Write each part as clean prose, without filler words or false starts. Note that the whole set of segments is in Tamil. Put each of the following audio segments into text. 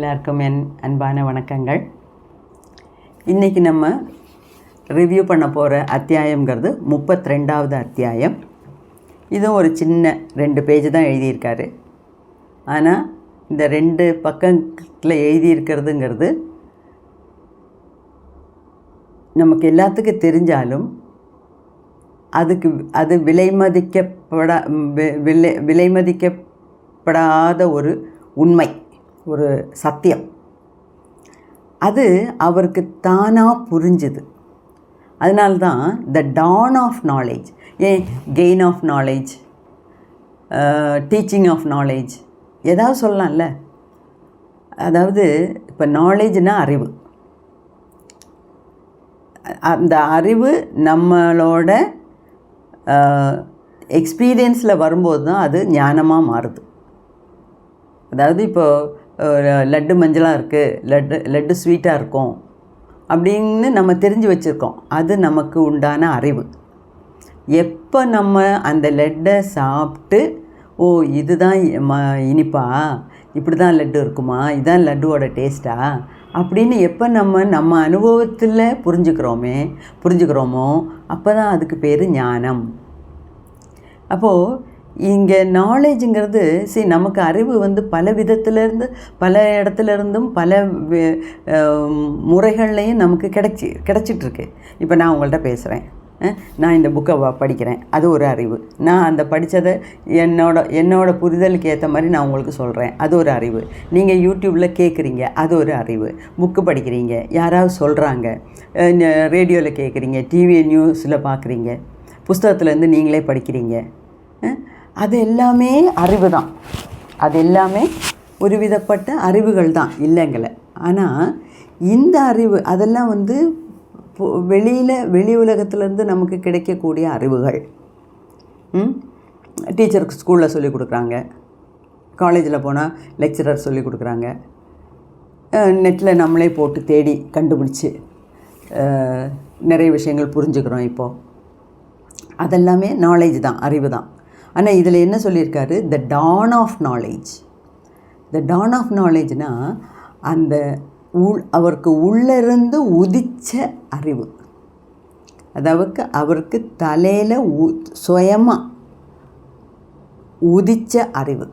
எல்லாருக்கும் என் அன்பான வணக்கங்கள். இன்றைக்கி நம்ம ரிவ்யூ பண்ண போகிற அத்தியாயங்கிறது 32வது அத்தியாயம். இதுவும் ஒரு சின்ன 2 பேஜ் தான் எழுதியிருக்காரு. ஆனால் இந்த 2 பக்கத்தில் எழுதியிருக்கிறதுங்கிறது நமக்கு எல்லாத்துக்கும் தெரிஞ்சாலும் அது விலைமதிக்கப்படாத ஒரு உண்மை, ஒரு சத்தியம். அது அவருக்கு தானாக புரிஞ்சுது. அதனால்தான் த டான் ஆஃப் நாலேஜ், ஏன் gain of knowledge, teaching of knowledge ஏதாவது சொல்லலாம்ல. அதாவது இப்போ நாலேஜ்னால் அறிவு. அந்த அறிவு நம்மளோட எக்ஸ்பீரியன்ஸில் வரும்போது தான் அது ஞானமாக மாறுது. அதாவது இப்போது லட்டு மஞ்சளாக இருக்குது, லட்டு ஸ்வீட்டாக இருக்கும் அப்படின்னு நம்ம தெரிஞ்சு வச்சுருக்கோம். அது நமக்கு உண்டான அறிவு. எப்போ நம்ம அந்த லட்டை சாப்பிட்டு ஓ இதுதான் இனிப்பா, இப்படி தான் லட்டு இருக்குமா, இதுதான் லட்டுவோட டேஸ்ட்டா அப்படின்னு எப்போ நம்ம அனுபவத்தில் புரிஞ்சுக்கிறோமோ அப்போ தான் அதுக்கு பேர் ஞானம். அப்போது இங்கே நாலேஜுங்கிறது நமக்கு அறிவு பல விதத்துலேருந்து, பல இடத்துலேருந்தும், பல முறைகள்லையும் நமக்கு கிடச்சிட்ருக்கு. இப்போ நான் உங்கள்கிட்ட பேசுகிறேன், நான் இந்த புக்கை படிக்கிறேன், அது ஒரு அறிவு. நான் அந்த படித்ததை என்னோட புரிதலுக்கு ஏற்ற மாதிரி நான் உங்களுக்கு சொல்கிறேன், அது ஒரு அறிவு. நீங்கள் யூடியூப்பில் கேட்குறீங்க, அது ஒரு அறிவு. புக்கு படிக்கிறீங்க, யாராவது சொல்கிறாங்க, ரேடியோவில் கேட்குறீங்க, டிவி நியூஸில் பார்க்குறீங்க, புஸ்தகத்துலேருந்து நீங்களே படிக்கிறீங்க, அது எல்லாமே அறிவு தான். அது எல்லாமே ஒரு விதப்பட்ட அறிவுகள் தான், இல்லைங்கள. ஆனால் இந்த அறிவு அதெல்லாம் வெளி உலகத்துலேருந்து நமக்கு கிடைக்கக்கூடிய அறிவுகள். டீச்சருக்கு ஸ்கூலில் சொல்லிக் கொடுக்குறாங்க, காலேஜில் போனால் லெக்சரர் சொல்லிக் கொடுக்குறாங்க, நெட்டில் நம்மளே போட்டு தேடி கண்டுபிடிச்சி நிறைய விஷயங்கள் புரிஞ்சுக்கிறோம். இப்போது அதெல்லாமே நாலேஜ் தான், அறிவு தான். ஆனால் இதில் என்ன சொல்லியிருக்காரு, the dawn of knowledge. The dawn of நாலேஜ்னால் அந்த அவருக்கு உள்ளிருந்து உதித்த அறிவு. அதாவது அவருக்கு தலையில் சுயமாக உதித்த அறிவு.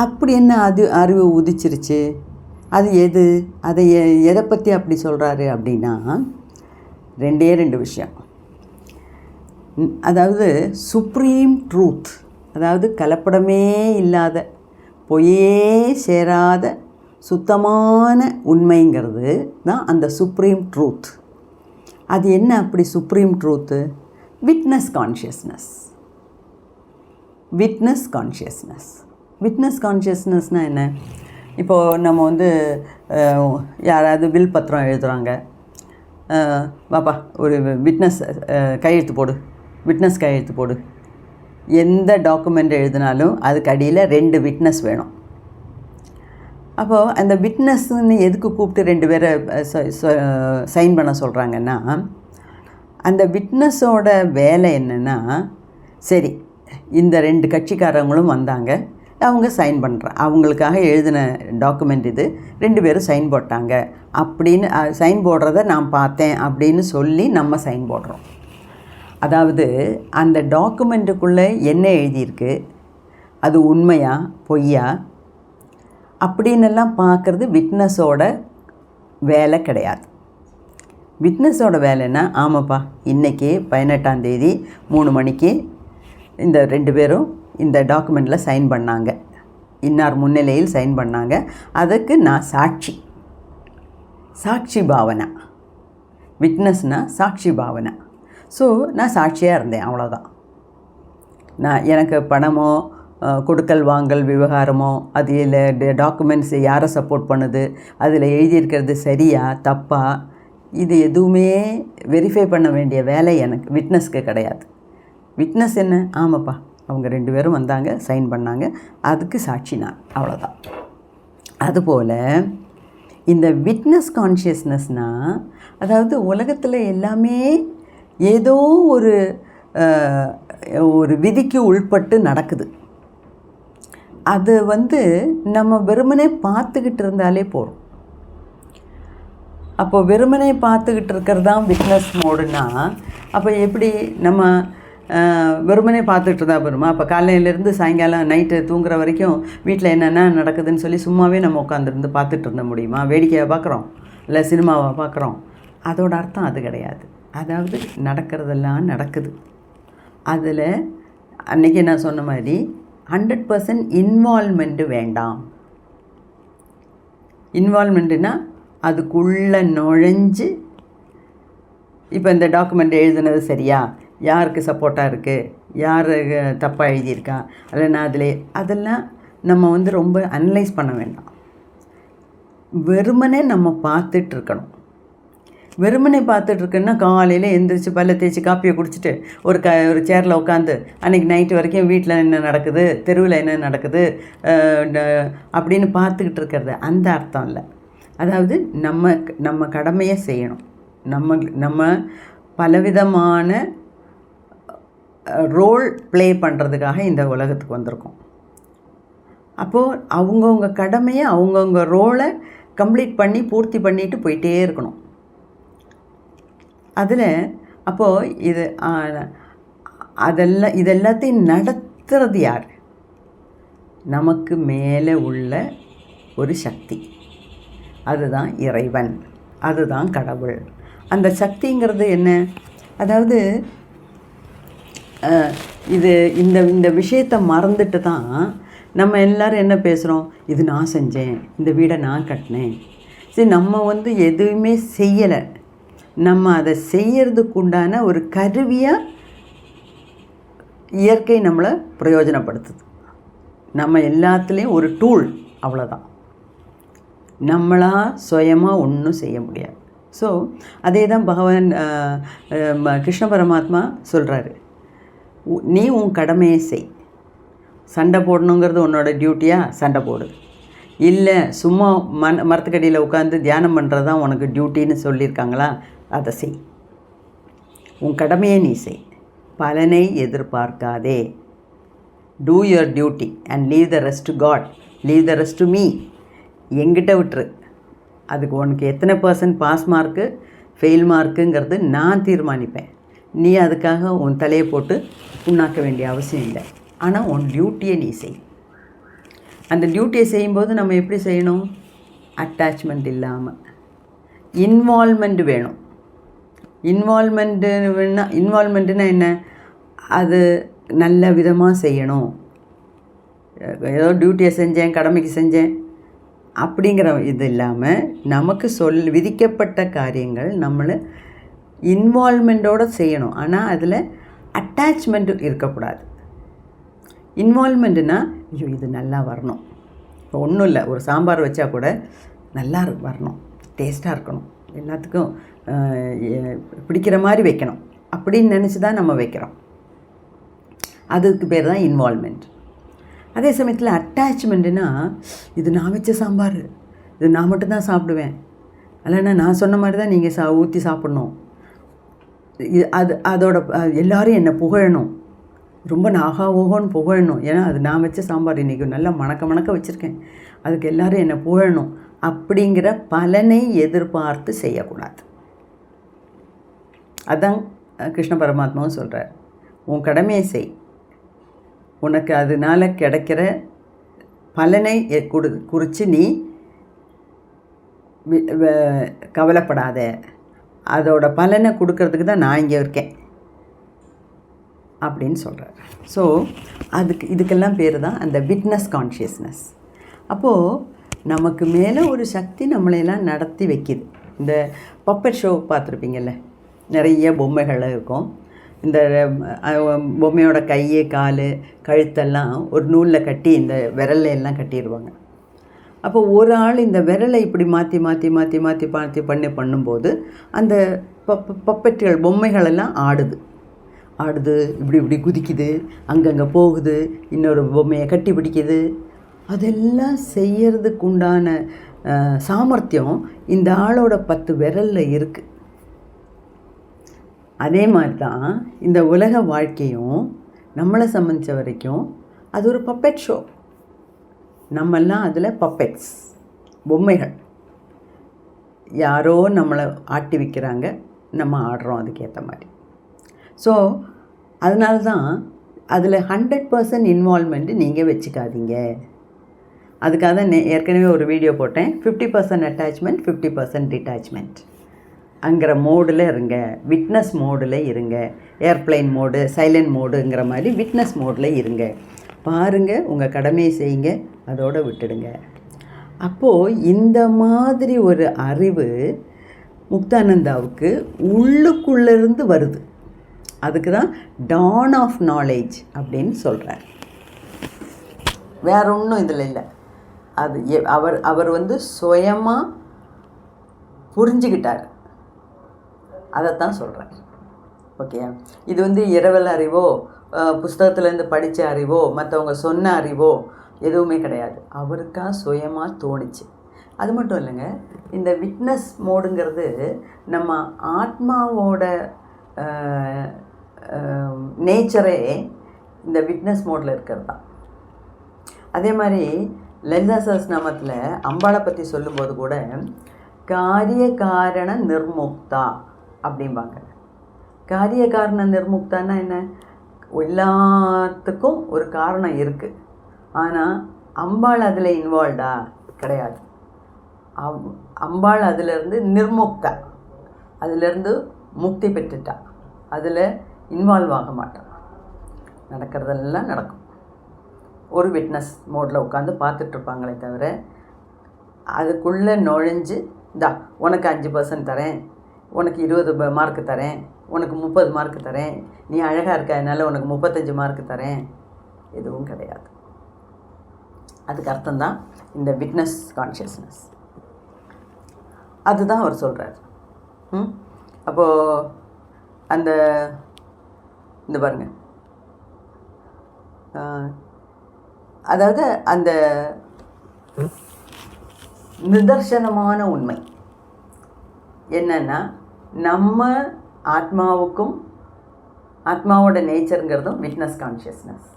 அப்படி என்ன அறிவு உதிச்சிருச்சு? அது அதை எதை பற்றி அப்படி சொல்கிறாரு அப்படின்னா 2 விஷயம். அதாவது சுப்ரீம் ட்ரூத், அதாவது கலப்படமே இல்லாத, பொய்யே சேராத சுத்தமான உண்மைங்கிறது தான் அந்த சுப்ரீம் ட்ரூத். அது என்ன அப்படி supreme truth? Witness consciousness. Witness கான்ஷியஸ்னஸ்னால் என்ன? இப்போது நம்ம யாராவது வில் பத்திரம் எழுதுகிறாங்க, வாப்பா ஒரு விட்னஸ் கையெழுத்து போடு. எந்த டாக்குமெண்ட் எழுதினாலும் அதுக்கு அடியில் 2 விட்னஸ் வேணும். அப்போது அந்த விட்னஸ்ன்னு எதுக்கு கூப்பிட்டு 2 பேரை சைன் பண்ண சொல்கிறாங்கன்னா, அந்த விட்னஸோட வேலை என்னென்னா, சரி இந்த 2 கட்சிக்காரங்களும் வந்தாங்க, அவங்க சைன் பண்ணுறாங்க, அவங்களுக்காக எழுதின டாக்குமெண்ட் இது, 2 பேரும் சைன் போட்டாங்க அப்படின்னு சைன் போடுறத நான் பார்த்தேன் அப்படின்னு சொல்லி நம்ம சைன் போடுறோம். அதாவது அந்த டாக்குமெண்ட்டுக்குள்ளே என்ன எழுதியிருக்கு, அது உண்மையா பொய்யா அப்படின்னெல்லாம் பார்க்குறது விட்னஸோட வேலை கிடையாது. விட்னஸோட வேலைன்னா, ஆமாப்பா இன்றைக்கி 18ஆம் தேதி 3 மணிக்கு இந்த 2 பேரும் இந்த டாக்குமெண்ட்டில் சைன் பண்ணாங்க, இன்னார் முன்னிலையில் சைன் பண்ணாங்க, அதுக்கு நான் சாட்சி பாவனை. விட்னஸ்னால் சாட்சி பாவனை. ஸோ நான் சாட்சியாக இருந்தேன், அவ்வளோதான். எனக்கு பணமோ கொடுக்கல் வாங்கல் விவகாரமோ, அதில் டாக்குமெண்ட்ஸ் யாரை சப்போர்ட் பண்ணுது, அதில் எழுதியிருக்கிறது சரியா தப்பா, இது எதுவுமே வெரிஃபை பண்ண வேண்டிய வேலை எனக்கு விட்னஸ்க்கு கிடையாது. விட்னஸ் என்ன, ஆமாப்பா அவங்க 2 பேரும் வந்தாங்க, சைன் பண்ணாங்க, அதுக்கு சாட்சி நான், அவ்வளோதான். அதுபோல் இந்த விட்னஸ் கான்ஷியஸ்னஸ்னால், அதாவது உலகத்தில் எல்லாமே ஏதோ ஒரு விதிக்கு உள்பட்டு நடக்குது. அது நம்ம வெறுமனே பார்த்துக்கிட்டு இருந்தாலே போதும். அப்போது வெறுமனே பார்த்துக்கிட்டு இருக்கிறது தான் விட்னஸ் மோடுனா, அப்போ எப்படி நம்ம வெறுமனே பார்த்துக்கிட்டு இருந்தால் போதுமா? அப்போ காலையிலேருந்து சாயங்காலம் நைட்டு தூங்குற வரைக்கும் வீட்டில் என்னென்ன நடக்குதுன்னு சொல்லி சும்மாவே நம்ம உட்காந்துருந்து பார்த்துட்டு இருந்த முடியுமா? வேடிக்கையை பார்க்குறோம், இல்லை சினிமாவை பார்க்குறோம். அதோட அர்த்தம் அது கிடையாது. அதாவது நடக்கிறதெல்லாம் நடக்குது. அதில் அன்றைக்கி நான் சொன்ன மாதிரி 100% இன்வால்மெண்ட்டு வேண்டாம். இன்வால்மெண்ட்டுனா அதுக்குள்ளே நுழைஞ்சு இப்போ இந்த டாக்குமெண்ட் எழுதுனது சரியா, யாருக்கு சப்போர்ட்டாக இருக்குது, யார் தப்பாக எழுதியிருக்கா, இல்லைன்னா அதெல்லாம் நம்ம ரொம்ப அனலைஸ் பண்ண வேண்டாம். வெறுமனே நம்ம பார்த்துட்ருக்கணும். வெறுமனே பார்த்துட்ருக்குன்னா காலையில் எழுந்திரிச்சு பல்ல தேய்ச்சி காப்பியை குடிச்சிட்டு ஒரு சேரில் உட்காந்து அன்றைக்கி நைட்டு வரைக்கும் வீட்டில் என்ன நடக்குது, தெருவில் என்ன நடக்குது அப்படின்னு பார்த்துக்கிட்டு இருக்கிறது அந்த அர்த்தம் இல்லை. அதாவது நம்ம கடமையை செய்யணும். நம்ம பலவிதமான ரோல் ப்ளே பண்ணுறதுக்காக இந்த உலகத்துக்கு வந்திருக்கோம். அப்போது அவங்கவுங்க கடமையை அவங்கவுங்க ரோலை கம்ப்ளீட் பண்ணி பூர்த்தி பண்ணிட்டு போயிட்டே இருக்கணும். அதில் அப்போது இதெல்லாத்தையும் நடத்துறது யார்? நமக்கு மேலே உள்ள ஒரு சக்தி. அதுதான் இறைவன், அதுதான் கடவுள். அந்த சக்திங்கிறது என்ன? அதாவது இந்த விஷயத்தை மறந்துட்டு தான் நம்ம எல்லோரும் என்ன பேசுகிறோம்? இது நான் செஞ்சேன், இந்த வீடை நான் கட்டினேன். சரி, நம்ம எதுவுமே செய்யலை. நம்ம அதை செய்யறதுக்கு உண்டான ஒரு கருவியாக இயற்கை நம்மளை பிரயோஜனப்படுத்துது. நம்ம எல்லாத்துலேயும் ஒரு டூல், அவ்வளோதான். நம்மளாக சுயமாக ஒன்றும் செய்ய முடியாது. ஸோ அதே தான் பகவான் கிருஷ்ண பரமாத்மா சொல்கிறாரு, நீ உன் கடமையை செய். சண்டை போடணுங்கிறது உன்னோட டியூட்டியாக சண்டை போடு. இல்லை சும்மா மரத்துக்கடியில் உட்காந்து தியானம் பண்ணுறது தான் உனக்கு டியூட்டின்னு சொல்லியிருக்காங்களா, அதை செய். உன் கடமையை நீ செய், பலனை எதிர்பார்க்காதே. Do your duty and leave the rest to God, leave the rest to me. எங்கிட்ட விட்டுரு. அதுக்கு உனக்கு எத்தனை % பாஸ் மார்க்கு ஃபெயில் மார்க்குங்கிறது நான் தீர்மானிப்பேன். நீ அதுக்காக உன் தலையை போட்டு புண்ணாக்க வேண்டிய அவசியம் இல்லை. ஆனால் உன் டியூட்டியை நீ செய். அந்த டியூட்டியை செய்யும்போது நம்ம எப்படி செய்யணும்? அட்டாச்மெண்ட் இல்லாமல். இன்வால்மெண்ட் வேணும். இன்வால்மெண்ட்டுனா என்ன? அது நல்ல விதமாக செய்யணும். ஏதோ டியூட்டியை செஞ்சேன், கடமைக்கு செஞ்சேன் அப்படிங்கிற இது இல்லாமல் நமக்கு விதிக்கப்பட்ட காரியங்கள் நம்மளை இன்வால்மெண்ட்டோடு செய்யணும். ஆனால் அதில் அட்டாச்மெண்ட்டு இருக்கக்கூடாது. இன்வால்மெண்ட்டுனா ஐயோ இது நல்லா வரணும். இப்போ ஒன்றும் இல்லை, ஒரு சாம்பார் வச்சா கூட நல்லா வரணும், டேஸ்ட்டாக இருக்கணும், எல்லாத்துக்கும் பிடிக்கிற மாதிரி வைக்கணும் அப்படின்னு நினச்சி தான் நம்ம வைக்கிறோம். அதுக்கு பேர் தான் இன்வால்மெண்ட். அதே சமயத்தில் அட்டாச்மெண்ட்டுனா இது நான் வச்ச சாம்பார், இது நான் மட்டும்தான் சாப்பிடுவேன், இல்லைன்னா நான் சொன்ன மாதிரி தான் நீங்கள் ஊற்றி சாப்பிட்ணும், அதோட எல்லோரும் என்னை புகழணும், ரொம்ப நாகா ஓகோன்னு புகழணும், ஏன்னா அது நான் வச்ச சாம்பார் இன்றைக்கி நல்லா மணக்க வச்சுருக்கேன், அதுக்கு எல்லோரும் என்னை புகழணும் அப்படிங்கிற பலனை எதிர்பார்த்து செய்யக்கூடாது. அதான் கிருஷ்ண பரமாத்மாவும் சொல்கிறார், உன் கடமையை செய், உனக்கு அதனால் கிடைக்கிற பலனை குறித்து நீ கவலைப்படாத, அதோட பலனை கொடுக்கறதுக்கு தான் நான் இங்கே இருக்கேன் அப்படின்னு சொல்கிறார். ஸோ இதுக்கெல்லாம் பேர் தான் அந்த விட்னஸ் கான்ஷியஸ்னஸ். அப்போது நமக்கு மேலே ஒரு சக்தி நம்மளையெல்லாம் நடத்தி வைக்கிது. இந்த பப்பட் ஷோ பார்த்துருப்பீங்கள்ல, நிறைய பொம்மைகள் இருக்கும். இந்த பொம்மையோட கை கால் கழுத்தெல்லாம் ஒரு நூலில் கட்டி இந்த விரல்ல எல்லாம் கட்டிடுவாங்க. அப்போ ஒரு ஆள் இந்த விரலை இப்படி மாற்றி பண்ணும்போது அந்த பப்பெட்டுகள் பொம்மைகளெல்லாம் ஆடுது, இப்படி குதிக்குது, அங்கங்கே போகுது, இன்னொரு பொம்மையை கட்டி பிடிக்குது. அதெல்லாம் செய்யறதுக்கு உண்டான சாமர்த்தியம் இந்த ஆளோட 10 விரலில் இருக்குது. அதே மாதிரி தான் இந்த உலக வாழ்க்கையும் நம்மளை சம்மந்தித்த வரைக்கும் அது ஒரு பப்பெட் ஷோ. நம்மெல்லாம் அதில் பப்பெட்ஸ், பொம்மைகள். யாரோ நம்மளை ஆட்டி வைக்கிறாங்க, நம்ம ஆடுறோம் அதுக்கேற்ற மாதிரி. ஸோ அதனால தான் அதில் 100% இன்வால்மெண்ட்டு நீங்கள் வச்சுக்காதீங்க. அதுக்காக தான் ஏற்கனவே ஒரு வீடியோ போட்டேன், 50% அட்டாச்மெண்ட் 50% டிட்டாச்மெண்ட் அங்கிற மோடில் இருங்க, விட்னஸ் மோடில் இருங்க. ஏர்ப்ளைன் மோடு, சைலண்ட் மோடுங்கிற மாதிரி விட்னஸ் மோடில் இருங்க. பாருங்கள், உங்கள் கடமையை செய்யுங்க, அதோடு விட்டுடுங்க. அப்போது இந்த மாதிரி ஒரு அறிவு முக்தானந்தாவுக்கு உள்ளுக்குள்ளேருந்து வருது. அதுக்கு தான் டான் ஆஃப் நாலேஜ் அப்படின்னு சொல்கிறார். வேற ஒன்றும் இதில் இல்லை. அது அவர் சுயமாக புரிஞ்சுக்கிட்டார், அதைத்தான் சொல்கிறார். ஓகே, இது இரவல் அறிவோ, புஸ்தகத்துலேருந்து படித்த அறிவோ, மற்றவங்க சொன்ன அறிவோ எதுவுமே கிடையாது. அவருக்காக சுயமாக தோணுச்சு. அது மட்டும் இல்லைங்க, இந்த விட்னஸ் மோடுங்கிறது நம்ம ஆத்மாவோட நேச்சரே இந்த விட்னஸ் மோடில் இருக்கிறது தான். அதே மாதிரி லலிதா சஹஸ்ரநாமத்தில் அம்பாளை பற்றி சொல்லும்போது கூட காரிய காரண நிர்முக்தா அப்படிம்பாங்க. காரிய காரண நிர்முக்தான்னா என்ன? எல்லாத்துக்கும் ஒரு காரணம் இருக்குது, ஆனால் அம்பாள் அதில் இன்வால்வ்டா கிடையாது. அம்பாள் அதிலேருந்து நிர்முக்தா, அதிலேருந்து முக்தி பெற்றுட்டா, அதில் இன்வால்வ் ஆக மாட்டான். நடக்கிறதெல்லாம் நடக்கும். ஒரு விட்னஸ் மோடில் உட்காந்து பார்த்துட்ருப்பாங்களே தவிர அதுக்குள்ளே நுழைஞ்சு உனக்கு 5% தரேன், உனக்கு 20 மார்க்கு தரேன், உனக்கு 30 மார்க்கு தரேன், நீ அழகாக இருக்க அதனால் உனக்கு 35 மார்க்கு தரேன், எதுவும் கிடையாது. அதுக்கு அர்த்தம்தான் இந்த விட்னஸ் கான்ஷியஸ்னஸ். அதுதான் அவர் சொல்கிறார். அப்போது இந்த பாருங்க, அதாவது அந்த நிதர்சனமான உண்மை என்னன்னா, நம்ம ஆத்மாவுக்கும் ஆத்மாவோட நேச்சருங்கிறதும் விட்னஸ் கான்ஷியஸ்னஸ்.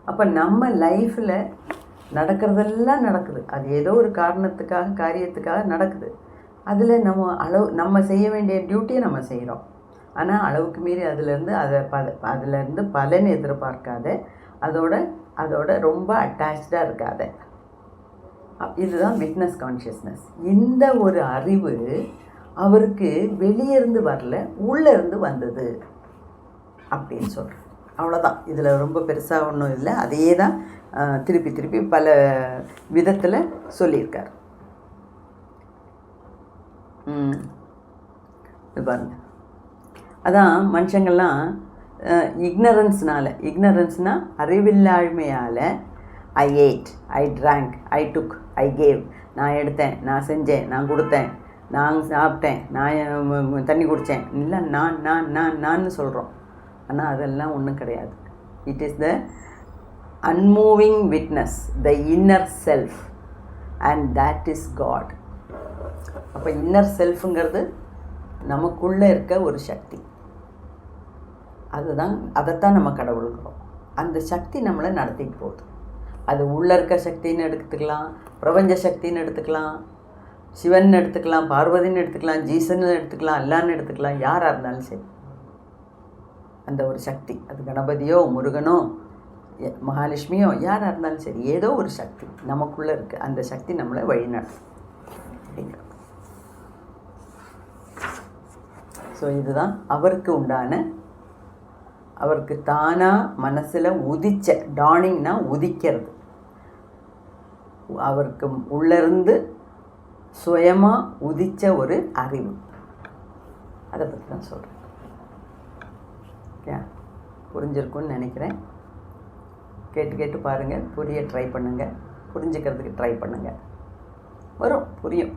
அப்போ நம்ம லைஃப்பில் நடக்கிறதெல்லாம் நடக்குது, அது ஏதோ ஒரு காரணத்துக்காக காரியத்துக்காக நடக்குது. அதில் நம்ம செய்ய வேண்டிய டியூட்டியை நம்ம செய்கிறோம். ஆனால் அளவுக்கு மீறி அதிலேருந்து பலன் எதிர்பார்க்காத, அதோட ரொம்ப அட்டாச்சாக இருக்காத. இதுதான் விட்னஸ் கான்ஷியஸ்னஸ். இந்த ஒரு அறிவு அவருக்கு வெளியேருந்து வரல, உள்ளேருந்து வந்தது அப்படின்னு சொல்கிறேன். அவ்வளோதான். இதில் ரொம்ப பெருசாக ஒன்றும் இல்லை. அதே தான் திருப்பி திருப்பி பல விதத்தில் சொல்லியிருக்கார். இது பாருங்க, அதான் மனுஷங்கள்லாம் இக்னரன்ஸ்னால் அறிவில்லாய்மையால் I ate, I drank, I took, I gave, நான் எடுத்தேன், நான் செஞ்சேன், நான் கொடுத்தேன், நான் சாப்பிட்டேன், நான் தண்ணி குடித்தேன், இல்லை நான் சொல்கிறோம். ஆனால் அதெல்லாம் ஒன்றும் கிடையாது. It is the unmoving witness, the inner self, and that is God. அப்போ இன்னர் செல்ஃபுங்கிறது நமக்குள்ளே இருக்க ஒரு சக்தி. அதைத்தான் நம்ம கடவுளுங்கிறோம். அந்த சக்தி நம்மளை நடத்திட்டு போகுது. அது உள்ளே இருக்க சக்தின்னு எடுத்துக்கலாம், பிரபஞ்ச சக்தின்னு எடுத்துக்கலாம், சிவன் எடுத்துக்கலாம், பார்வதின்னு எடுத்துக்கலாம், ஜீசன்னு எடுத்துக்கலாம், அல்லான்னு எடுத்துக்கலாம், யாராக இருந்தாலும் சரி. அந்த ஒரு சக்தி, அது கணபதியோ முருகனோ மகாலட்சுமியோ யாராக இருந்தாலும் சரி, ஏதோ ஒரு சக்தி நமக்குள்ளே இருக்குது. அந்த சக்தி நம்மளை வழிநடத்தும். ஸோ இதுதான் அவருக்கு உண்டான, அவருக்கு தானாக மனசில் உதிச்ச, டானிங்னா உதிக்கிறது, அவருக்கு உள்ளேருந்து சுயமாக உதித்த ஒரு அறிவு. அதை பற்றி தான் சொல்கிறேன். ஓகே, புரிஞ்சிருக்குன்னு நினைக்கிறேன். கேட்டு பாருங்கள், புரிய ட்ரை பண்ணுங்கள், புரிஞ்சுக்கிறதுக்கு ட்ரை பண்ணுங்கள், வரும், புரியும்.